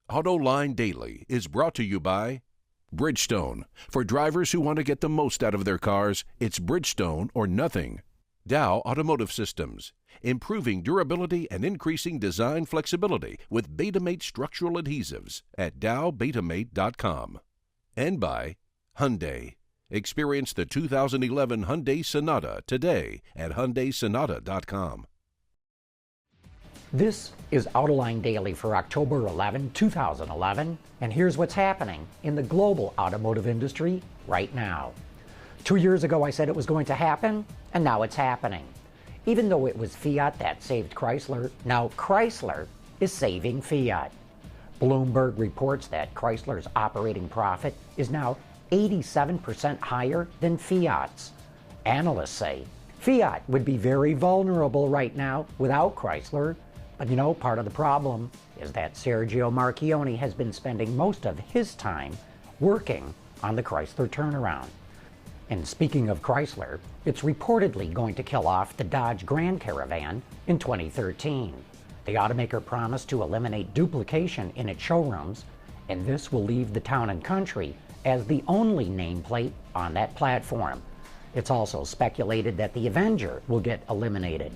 Autoline Daily is brought to you by Bridgestone. For drivers who want to get the most out of their cars, it's Bridgestone or nothing. Dow Automotive Systems, improving durability and increasing design flexibility with Betamate structural adhesives at dowbetamate.com. And by Hyundai. Experience the 2011 Hyundai Sonata today at HyundaiSonata.com. This is Autoline Daily for October 11, 2011, and here's what's happening in the global automotive industry right now. 2 years ago I said it was going to happen, and now it's happening. Even though it was Fiat that saved Chrysler, now Chrysler is saving Fiat. Bloomberg reports that Chrysler's operating profit is now 87% higher than Fiat's. Analysts say Fiat would be very vulnerable right now without Chrysler. But you know, part of the problem is that Sergio Marchionne has been spending most of his time working on the Chrysler turnaround. And speaking of Chrysler, it's reportedly going to kill off the Dodge Grand Caravan in 2013. The automaker promised to eliminate duplication in its showrooms, and this will leave the Town & Country as the only nameplate on that platform. It's also speculated that the Avenger will get eliminated.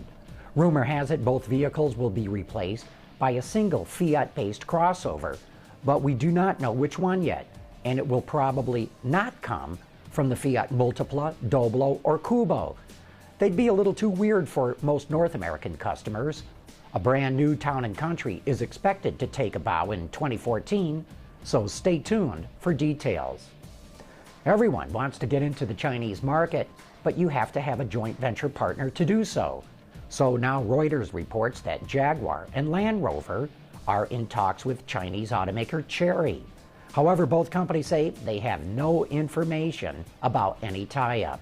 Rumor has it both vehicles will be replaced by a single Fiat-based crossover, but we do not know which one yet, and it will probably not come from the Fiat Multipla, Doblo, or Kubo. They'd be a little too weird for most North American customers. A brand new Town & Country is expected to take a bow in 2014, so stay tuned for details. Everyone wants to get into the Chinese market, but you have to have a joint venture partner to do so. So now Reuters reports that Jaguar and Land Rover are in talks with Chinese automaker Chery. However, both companies say they have no information about any tie-up.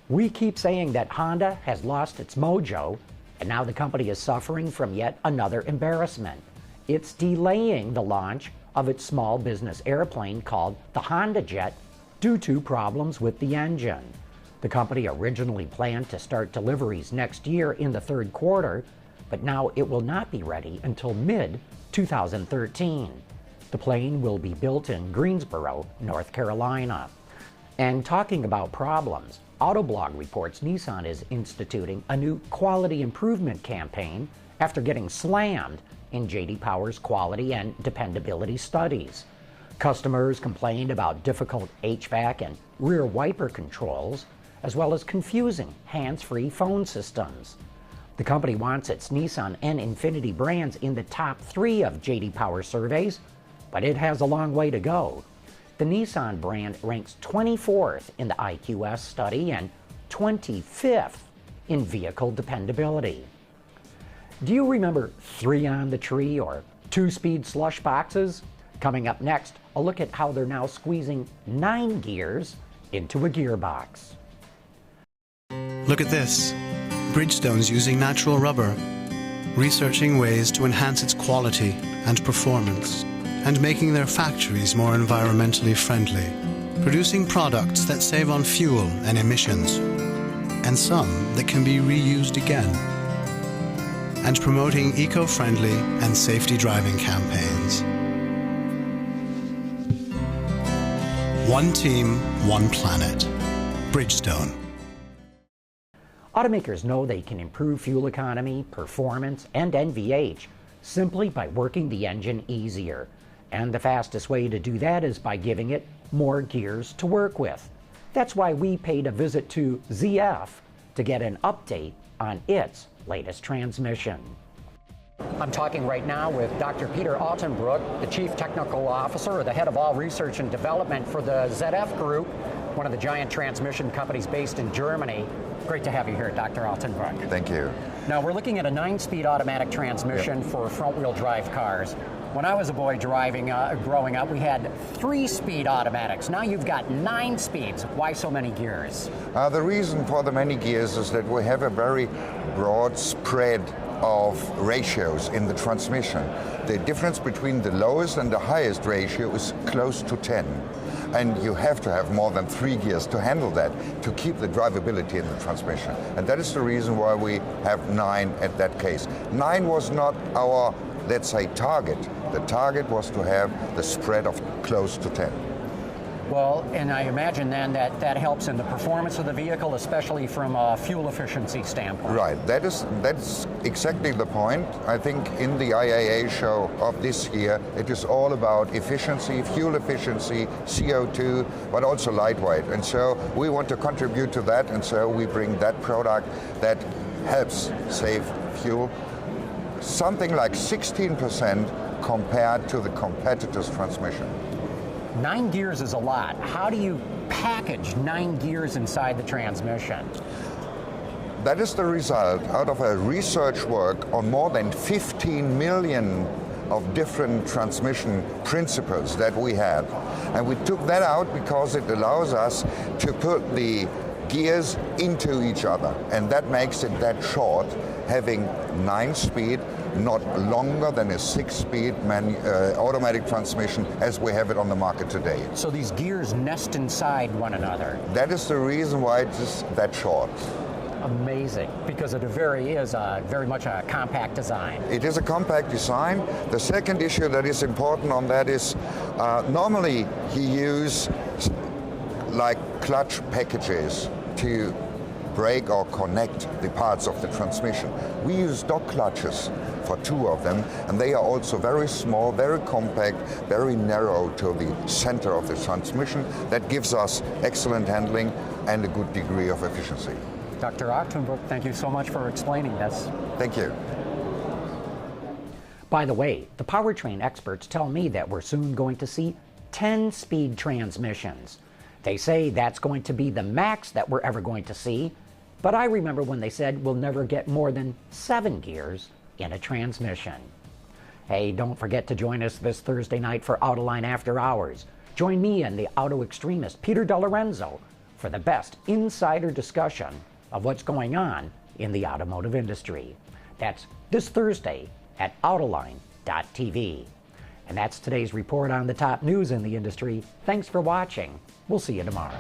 We keep saying that Honda has lost its mojo, and now the company is suffering from yet another embarrassment. It's delaying the launch of its small business airplane called the HondaJet due to problems with the engine. The company originally planned to start deliveries next year in the third quarter, but now it will not be ready until mid-2013. The plane will be built in Greensboro, North Carolina. And talking about problems, Autoblog reports Nissan is instituting a new quality improvement campaign after getting slammed in J.D. Power's quality and dependability studies. Customers complained about difficult HVAC and rear wiper controls, as well as confusing hands-free phone systems. The company wants its Nissan and Infiniti brands in the top 3 of J.D. Power surveys, but it has a long way to go. The Nissan brand ranks 24th in the IQS study and 25th in vehicle dependability. Do you remember 3 on the tree or 2-speed slush boxes? Coming up next, a look at how they're now squeezing 9 gears into a gearbox. Look at this. Bridgestone's using natural rubber, researching ways to enhance its quality and performance, and making their factories more environmentally friendly, producing products that save on fuel and emissions, and some that can be reused again, and promoting eco-friendly and safety driving campaigns. One team, one planet. Bridgestone. Automakers know they can improve fuel economy, performance, and NVH simply by working the engine easier. And the fastest way to do that is by giving it more gears to work with. That's why we paid a visit to ZF to get an update on its latest transmission. I'm talking right now with Dr. Peter Ottenbruch, the Chief Technical Officer or the head of all research and development for the ZF Group, one of the giant transmission companies based in Germany. Great to have you here, Dr. Ottenbruch. Thank you. Now, we're looking at a 9-speed automatic transmission for front-wheel drive cars. When I was a boy driving, growing up, we had 3-speed automatics. Now you've got 9 speeds. Why so many gears? The reason for the many gears is that we have a very broad spread of ratios in the transmission. The difference between the lowest and the highest ratio is close to 10. And you have to have more than 3 gears to handle that, to keep the drivability in the transmission. And that is the reason why we have 9 at that case. 9 was not our That's a target. The target was to have the spread of close to 10. Well, and I imagine then that helps in the performance of the vehicle, especially from a fuel efficiency standpoint. Right, that's exactly the point. I think in the IAA show of this year, it is all about efficiency, fuel efficiency, CO2, but also lightweight. And so we want to contribute to that, and so we bring that product that helps save fuel, something like 16% compared to the competitor's transmission. 9 gears is a lot. How do you package 9 gears inside the transmission? That is the result out of a research work on more than 15 million of different transmission principles that we have. And we took that out because it allows us to put the gears into each other. And that makes it that short, having 9-speed, not longer than a 6-speed automatic transmission as we have it on the market today. So these gears nest inside one another. That is the reason why it is that short. Amazing, because it is very much a compact design. It is a compact design. The second issue that is important on that is normally you use like clutch packages to break or connect the parts of the transmission. We use dog clutches for 2 of them, and they are also very small, very compact, very narrow to the center of the transmission. That gives us excellent handling and a good degree of efficiency. Dr. Ottenbruch, thank you so much for explaining this. Thank you. By the way, the powertrain experts tell me that we're soon going to see 10-speed transmissions. They say that's going to be the max that we're ever going to see, but I remember when they said we'll never get more than 7 gears in a transmission. Hey, don't forget to join us this Thursday night for Autoline After Hours. Join me and the auto extremist Peter DeLorenzo for the best insider discussion of what's going on in the automotive industry. That's this Thursday at Autoline.tv. And that's today's report on the top news in the industry. Thanks for watching. We'll see you tomorrow.